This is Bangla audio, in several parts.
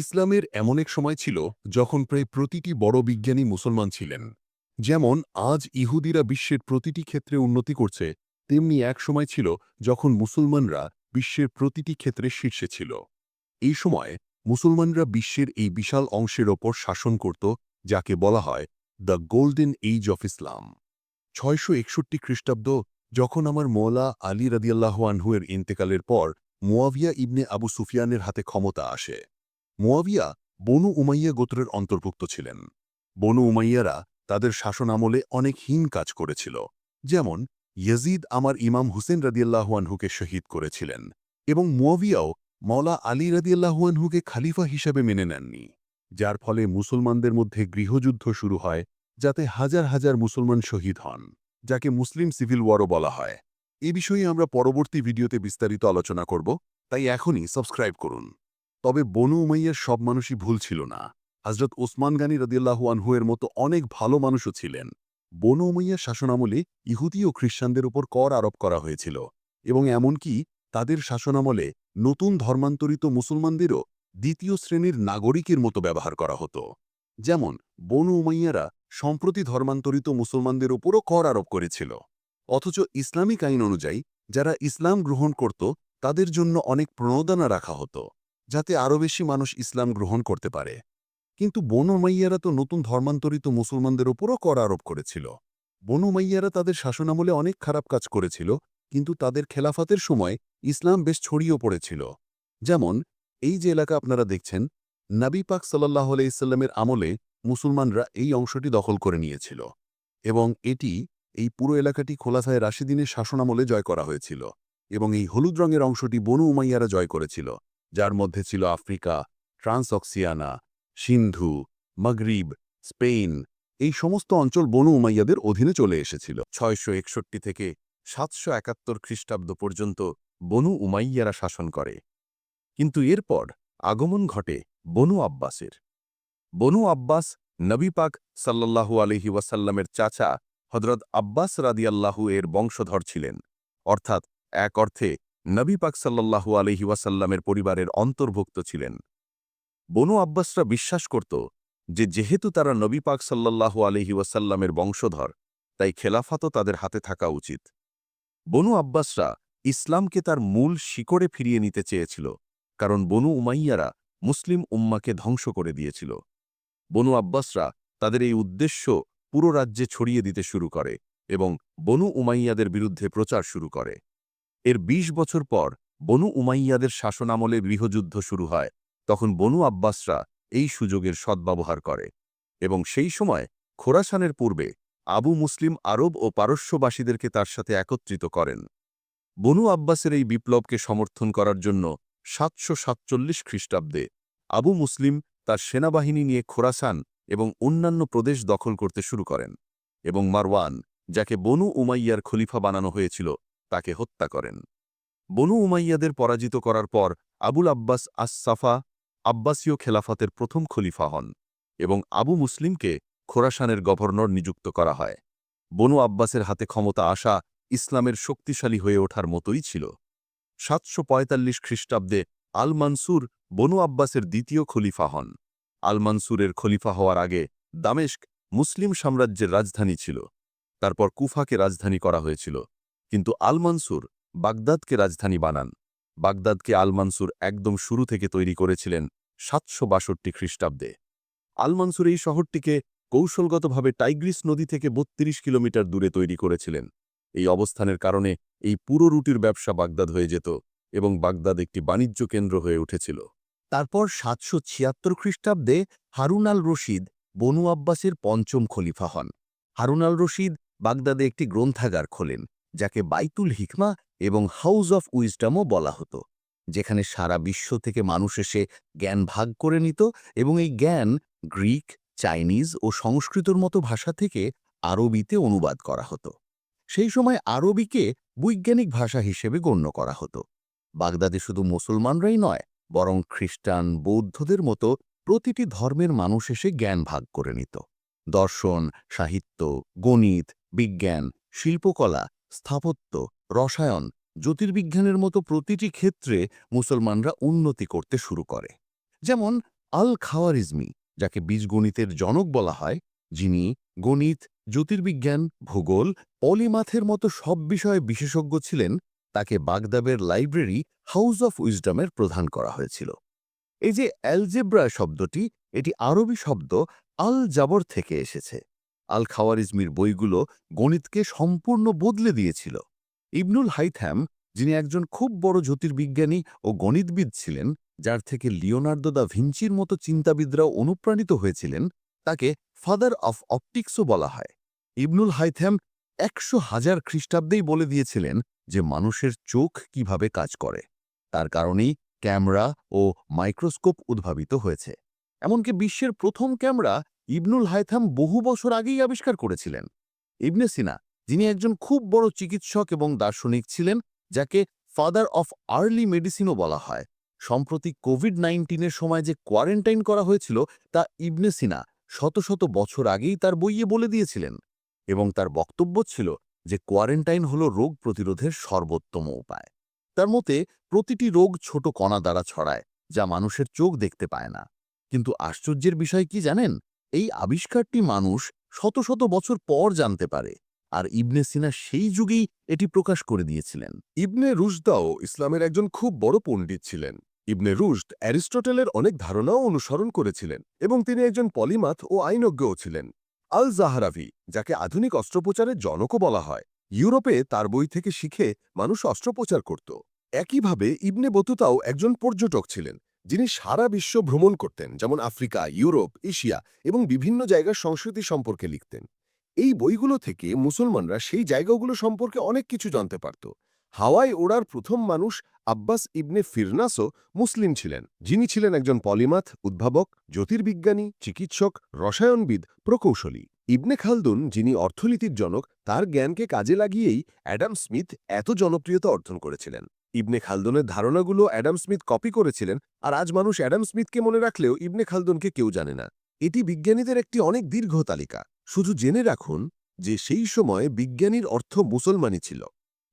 ইসলামের এমন এক সময় ছিল যখন প্রায় প্রতিটি বড় বিজ্ঞানী মুসলমান ছিলেন। যেমন আজ ইহুদিরা বিশ্বের প্রতিটি ক্ষেত্রে উন্নতি করছে, তেমনি এক সময় ছিল যখন মুসলমানরা বিশ্বের প্রতিটি ক্ষেত্রে শীর্ষে ছিল। এই সময় মুসলমানরা বিশ্বের এই বিশাল অংশের ওপর শাসন করত, যাকে বলা হয় the golden age of Islam. ৬৬১ খ্রিস্টাব্দ, যখন আমার মওলা আলী রাদিয়াল্লাহু আনহু-এর ইন্তেকালের পর মুয়াবিয়া ইবনে আবু সুফিয়ানের হাতে ক্ষমতা আসে। মুয়াবিয়া বনু উমাইয়া গোত্রের অন্তর্ভুক্ত ছিলেন। বনু উমাইয়ারা তাদের শাসন আমলে অনেক হীন কাজ করেছিল, যেমন ইয়াজিদ আমার ইমাম হুসেন রাদিয়াল্লাহু আনহুকে শহীদ করেছিলেন, এবং মুয়াবিয়াও মওলা আলী রাদিয়াল্লাহু আনহুকে খালিফা হিসাবে মেনে নেননি, যার ফলে মুসলমানদের মধ্যে গৃহযুদ্ধ শুরু হয়, যাতে হাজার হাজার মুসলমান শহীদ হন, যাকে মুসলিম সিভিল ওয়ারও বলা হয়। এ বিষয়ে আমরা পরবর্তী ভিডিওতে বিস্তারিত আলোচনা করব, তাই এখনই সাবস্ক্রাইব করুন। তবে বনু উমাইয়ার সব মানুষই ভুল ছিল না। হযরত ওসমান গনি রাদিয়াল্লাহু আনহু-এর মতো অনেক ভালো মানুষও ছিলেন। বনু উমাইয়ার শাসনামলে ইহুদি ও খ্রিস্টানদের উপর কর আরোপ করা হয়েছিল, এবং এমনকি তাদের শাসনামলে নতুন ধর্মান্তরিত মুসলমানদেরও দ্বিতীয় শ্রেণীর নাগরিকের মতো ব্যবহার করা হতো। যেমন বনু উমাইয়ারা সম্প্রতি ধর্মান্তরিত মুসলমানদের উপরও কর আরোপ করেছিল। অথচ ইসলামিক আইন অনুযায়ী যারা ইসলাম গ্রহণ করত তাদের জন্য অনেক প্রণোদনা রাখা হতো, যাতে আরও বেশি মানুষ ইসলাম গ্রহণ করতে পারে। কিন্তু বনু উমাইয়ারা তো নতুন ধর্মান্তরিত মুসলমানদের উপরও কর আরোপ করেছিল। বনু উমাইয়ারা তাদের শাসনামলে অনেক খারাপ কাজ করেছিল, কিন্তু তাদের খেলাফতের সময় ইসলাম বেশ ছড়িয়ে পড়েছিল। যেমন এই যে এলাকা আপনারা দেখছেন, নবী পাক সাল্লাল্লাহু আলাইহি সাল্লামের আমলে মুসলমানরা এই অংশটি দখল করে নিয়েছিল, এবং এই পুরো এলাকাটি খোলাফায়ে রাশিদিনের শাসনামলে জয় করা হয়েছিল, এবং এই হলুদ রঙের অংশটি বনু উমাইয়ারা জয় করেছিল, যার মধ্যে ছিল আফ্রিকা, ট্রান্সঅক্সিয়ানা, সিন্ধু, মাগরিব, স্পেন। এই সমস্ত অঞ্চল বনু উমাইয়াদের অধীনে চলে এসেছিল। ৬৬১ থেকে ৭৭১ খ্রিস্টাব্দ পর্যন্ত বনু উমাইয়ারা শাসন করে। কিন্তু এরপর আগমন ঘটে বনু আব্বাসের। বনু আব্বাস নবী পাক সাল্লাল্লাহু আলাইহি ওয়াসাল্লামের চাচা হযরত আব্বাস রাদিয়াল্লাহু এর বংশধর ছিলেন, অর্থাৎ এক অর্থে নবী পাক সাল্লাল্লাহু আলাইহি ওয়াসাল্লামের পরিবারের অন্তর্ভুক্ত ছিলেন। বনু আব্বাসরা বিশ্বাস করত যে যেহেতু তারা নবী পাক সাল্লাল্লাহু আলাইহি ওয়াসাল্লামের বংশধর, তাই খেলাফতও তাদের হাতে থাকা উচিত। বনু আব্বাসরা ইসলামকে তার মূল শিকড়ে ফিরিয়ে নিতে চেয়েছিল, কারণ বনু উমাইয়ারা মুসলিম উম্মাকে ধ্বংস করে দিয়েছিল। বনু আব্বাসরা তাদের এই উদ্দেশ্য পুরো রাজ্যে ছড়িয়ে দিতে শুরু করে এবং বনু উমাইয়াদের বিরুদ্ধে প্রচার শুরু করে। এর ২০ বছর পর বনু উমাইয়াদের শাসনামলে গৃহযুদ্ধ শুরু হয়। তখন বনু আব্বাসরা এই সুযোগের সদ্ব্যবহার করে এবং সেই সময় খোরাসানের পূর্বে আবু মুসলিম আরব ও পারস্যবাসীদেরকে তার সাথে একত্রিত করেন। বনু আব্বাসের এই বিপ্লবকে সমর্থন করার জন্য ৭৪৭ খ্রিস্টাব্দে আবু মুসলিম তার সেনাবাহিনী নিয়ে খোরাসান এবং অন্যান্য প্রদেশ দখল করতে শুরু করেন, এবং মারওয়ান, যাকে বনু উমাইয়ার খলিফা বানানো হয়েছিল, তাকে হত্যা করেন। বনু উমাইয়াদের পরাজিত করার পর আবুল আব্বাস আস-সাফা আব্বাসীয় খেলাফতের প্রথম খলিফা হন এবং আবু মুসলিমকে খোরাসানের গভর্নর নিযুক্ত করা হয়। বনু আব্বাসের হাতে ক্ষমতা আসা ইসলামের শক্তিশালী হয়ে ওঠার মতোই ছিল। ৭৪৫ খ্রিস্টাব্দে আল মানসুর বনু আব্বাসের দ্বিতীয় খলিফা হন। আল মানসুরের খলিফা হওয়ার আগে দামেস্ক মুসলিম সাম্রাজ্যের রাজধানী ছিল। তারপর কুফাকে রাজধানী করা হয়েছিল, কিন্তু আল মানসুর বাগদাদকে রাজধানী বানান। বাগদাদকে আল মানসুর একদম শুরু থেকে তৈরি করেছিলেন ৭৬২ খ্রিস্টাব্দে। আল মানসুর এই শহরটিকে কৌশলগতভাবে টাইগ্রিস নদী থেকে ৩২ কিলোমিটার দূরে তৈরি করেছিলেন। এই অবস্থানের কারণে এই পুরো রুটির ব্যবসা বাগদাদ হয়ে যেত এবং বাগদাদ একটি বাণিজ্য কেন্দ্র হয়ে উঠেছিল। তারপর ৭৭৬ খ্রিস্টাব্দে হারুন আল রশিদ বনু আব্বাসের পঞ্চম খলিফা হন। হারুন আল রশিদ বাগদাদে একটি গ্রন্থাগার খোলেন, যাকে বাইতুল হিকমা এবং হাউস অফ উইজডমও বলা হতো, যেখানে সারা বিশ্ব থেকে মানুষ এসে জ্ঞান ভাগ করে নিত, এবং এই জ্ঞান গ্রিক, চাইনিজ ও সংস্কৃতর মতো ভাষা থেকে আরবিতে অনুবাদ করা হতো। সেই সময় আরবিকে বৈজ্ঞানিক ভাষা হিসেবে গণ্য করা হতো। বাগদাদে শুধু মুসলমানরাই নয়, বরং খ্রিস্টান, বৌদ্ধদের মতো প্রতিটি ধর্মের মানুষ এসে জ্ঞান ভাগ করে নিত। দর্শন, সাহিত্য, গণিত, বিজ্ঞান, শিল্পকলা, স্থাপত্য, রসায়ন, জ্যোতির্বিজ্ঞানের মতো প্রতিটি ক্ষেত্রে মুসলমানরা উন্নতি করতে শুরু করে। যেমন আল খাওয়ারিজমি, যাকে বীজগণিতের জনক বলা হয়, যিনি গণিত, জ্যোতির্বিজ্ঞান, ভূগোল, পলিমাথের মতো সব বিষয়ে বিশেষজ্ঞ ছিলেন, তাকে বাগদাদের লাইব্রেরি হাউস অফ উইজডমের প্রধান করা হয়েছিল। এই যে অ্যালজেব্রা শব্দটি, এটি আরবি শব্দ আল জাবর থেকে এসেছে। আল খাওয়ারিজমির বইগুলো গণিতকে সম্পূর্ণ বদলে দিয়েছিল। ইবনুল হাইথ্যাম, যিনি একজন খুব বড় জ্যোতির্বিজ্ঞানী ও গণিতবিদ ছিলেন, যার থেকে লিওনার্দো দা ভিঞ্চির মতো চিন্তাবিদরাও অনুপ্রাণিত হয়েছিলেন, তাকে ফাদার অফ অপটিক্সও বলা হয়। ইবনুল হাইথ্যাম ১০০,০০০ খ্রিস্টাব্দেই বলে দিয়েছিলেন যে মানুষের চোখ কিভাবে কাজ করে। তার কারণেই ক্যামেরা ও মাইক্রোস্কোপ উদ্ভাবিত হয়েছে। এমনকি বিশ্বের প্রথম ক্যামেরা ইবনুল হাইথাম বহু বছর আগেই আবিষ্কার করেছিলেন। ইবনে সিনা, যিনি একজন খুব বড় চিকিৎসক এবং দার্শনিক ছিলেন, যাকে ফাদার অফ আর্লি মেডিসিনও বলা হয়, সম্প্রতি কোভিড-19-এর সময় যে কোয়ারেন্টাইন করা হয়েছিল তা ইবনে সিনা শত শত বছর আগেই তার বইয়ে বলে দিয়েছিলেন। এবং তার বক্তব্য ছিল যে কোয়ারেন্টাইন হল রোগ প্রতিরোধের সর্বোত্তম উপায়। তার মতে প্রতিটি রোগ ছোট কণা দ্বারা ছড়ায়, যা মানুষের চোখ দেখতে পায় না। কিন্তু আশ্চর্যের বিষয় কি জানেন? এই আবিষ্কারটি মানুষ শত শত বছর পর জানতে পারে, আর ইবনে সিনা সেই যুগেই এটি প্রকাশ করে দিয়েছিলেন। ইবনে রুশদাও ইসলামের একজন খুব বড় পণ্ডিত ছিলেন। ইবনে রুশদ অ্যারিস্টটলের অনেক ধারণাও অনুসরণ করেছিলেন এবং তিনি একজন পলিমাথ ও আইনজ্ঞও ছিলেন। আল জাহারাভি, যাকে আধুনিক অস্ত্রোপচারের জনকও বলা হয়, ইউরোপে তার বই থেকে শিখে মানুষ অস্ত্রোপচার করত। একইভাবে ইবনে বতুতাও একজন পর্যটক ছিলেন, যিনি সারা বিশ্ব ভ্রমণ করতেন, যেমন আফ্রিকা, ইউরোপ, এশিয়া এবং বিভিন্ন জায়গার সংস্কৃতি সম্পর্কে লিখতেন। এই বইগুলো থেকে মুসলমানরা সেই জায়গাগুলো সম্পর্কে অনেক কিছু জানতে পারত। হাওয়ায় ওড়ার প্রথম মানুষ আব্বাস ইবনে ফিরনাসও মুসলিম ছিলেন, যিনি ছিলেন একজন পলিমাথ, উদ্ভাবক, জ্যোতির্বিজ্ঞানী, চিকিৎসক, রসায়নবিদ, প্রকৌশলী। ইবনে খালদুন, যিনি অর্থনীতির জনক, তার জ্ঞানকে কাজে লাগিয়েই অ্যাডাম স্মিথ এত জনপ্রিয়তা অর্জন করেছিলেন। ইবনে খালদুনের ধারণাগুলো অ্যাডাম স্মিথ কপি করেছিলেন, আর আজ মানুষ অ্যাডাম স্মিথকে মনে রাখলেও ইবনে খালদুনকে কেউ জানে না। এটি বিজ্ঞানীদের একটি অনেক দীর্ঘ তালিকা। শুধু জেনে রাখুন যে সেই সময় বিজ্ঞানীর অর্থ মুসলমানই ছিল।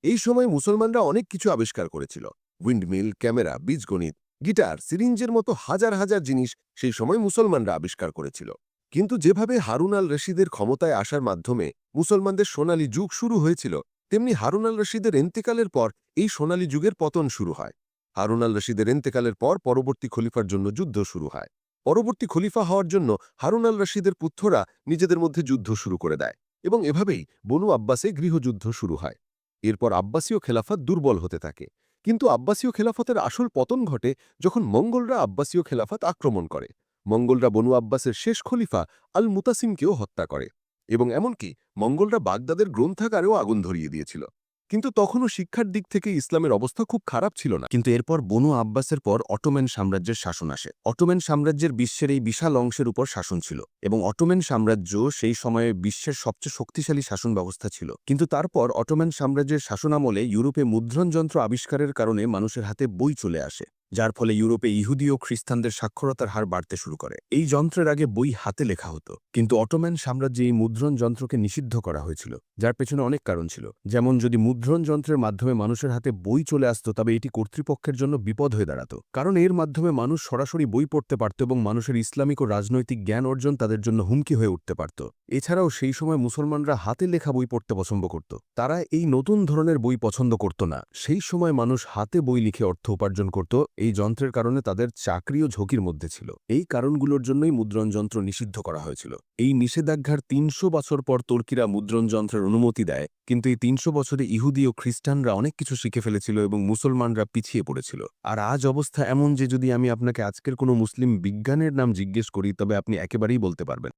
এই সময় মুসলমানরা অনেক কিছু আবিষ্কার করেছিল: উইন্ডমিল, ক্যামেরা, বীজগণিত, গিটার, সিরিঞ্জের মতো হাজার হাজার জিনিস সেই সময় মুসলমানরা আবিষ্কার করেছিল। কিন্তু যেভাবে হারুন আল রশিদের ক্ষমতায় আসার মাধ্যমে মুসলমানদের সোনালী যুগ শুরু হয়েছিল, তেমনি হারুন আল রশিদের এন্তেকালের পর এই সোনালী যুগের পতন শুরু হয়। হারুন আল রশিদের এন্তেকালের পর পরবর্তী খলিফার জন্য যুদ্ধ শুরু হয়। পরবর্তী খলিফা হওয়ার জন্য হারুন আল রশিদের পুত্ররা নিজেদের মধ্যে যুদ্ধ শুরু করে দেয় এবং এভাবেই বনু আব্বাসে গৃহযুদ্ধ শুরু হয়। এরপর আব্বাসীয় খেলাফত দুর্বল হতে থাকে। কিন্তু আব্বাসীয় খেলাফতের আসল পতন ঘটে যখন মঙ্গলরা আব্বাসীয় খেলাফত আক্রমণ করে। মঙ্গলরা বনু আব্বাসের শেষ খলিফা আল মুতাসিমকেও হত্যা করে এবং এমনকি মঙ্গলরা বাগদাদের গ্রন্থাগারেও আগুন ধরিয়ে দিয়েছিল। কিন্তু তখনও শিক্ষার দিক থেকে ইসলামের অবস্থা খুব খারাপ ছিল না। কিন্তু এরপর বনু আব্বাসের পর অটোম্যান সাম্রাজ্যের শাসন আসে। অটোম্যান সাম্রাজ্যের বিশ্বের এই বিশাল অংশের উপর শাসন ছিল এবং অটোম্যান সাম্রাজ্য সেই সময়ে বিশ্বের সবচেয়ে শক্তিশালী শাসন ব্যবস্থা ছিল। কিন্তু তারপর অটোম্যান সাম্রাজ্যের শাসনামলে ইউরোপে মুদ্রণযন্ত্র আবিষ্কারের কারণে মানুষের হাতে বই চলে আসে, যার ফলে ইউরোপে ইহুদি ও খ্রিস্টানদের সাক্ষরতার হার বাড়তে শুরু করে। এই যন্ত্রের আগে বই হাতে লেখা হতো, কিন্তু অটোম্যান সাম্রাজ্যে এই মুদ্রণ যন্ত্রকে নিষিদ্ধ করা হয়েছিল, যার পেছনে অনেক কারণ ছিল। যেমন, যদি মুদ্রণ যন্ত্রের মাধ্যমে মানুষের হাতে বই চলে আসতো তবে এটি কর্তৃপক্ষের জন্য বিপদ হয়ে দাঁড়াতো, কারণ এর মাধ্যমে মানুষ সরাসরি বই পড়তে পারত এবং মানুষের ইসলামিক ও রাজনৈতিক জ্ঞান অর্জন তাদের জন্য হুমকি হয়ে উঠতে পারত। এছাড়াও সেই সময় মুসলমানরা হাতে লেখা বই পড়তে পছন্দ করত। তারা এই নতুন ধরনের বই পছন্দ করত না। সেই সময় মানুষ হাতে বই লিখে অর্থ উপার্জন করত। এই যন্ত্রের কারণে তাদের চাকরিও ঝুঁকির মধ্যে ছিল। এই কারণগুলোর জন্যই মুদ্রণ যন্ত্র নিষিদ্ধ করা হয়েছিল। এই নিষেধাজ্ঞার ৩০০ বছর পর তুর্কিরা মুদ্রণ যন্ত্রের অনুমতি দেয়, কিন্তু এই ৩০০ বছরে ইহুদি ও খ্রিস্টানরা অনেক কিছু শিখে ফেলেছিল এবং মুসলমানরা পিছিয়ে পড়েছিল। আর আজ অবস্থা এমন যে যদি আমি আপনাকে আজকের কোনো মুসলিম বিজ্ঞানের নাম জিজ্ঞেস করি তবে আপনি একেবারেই বলতে পারবেন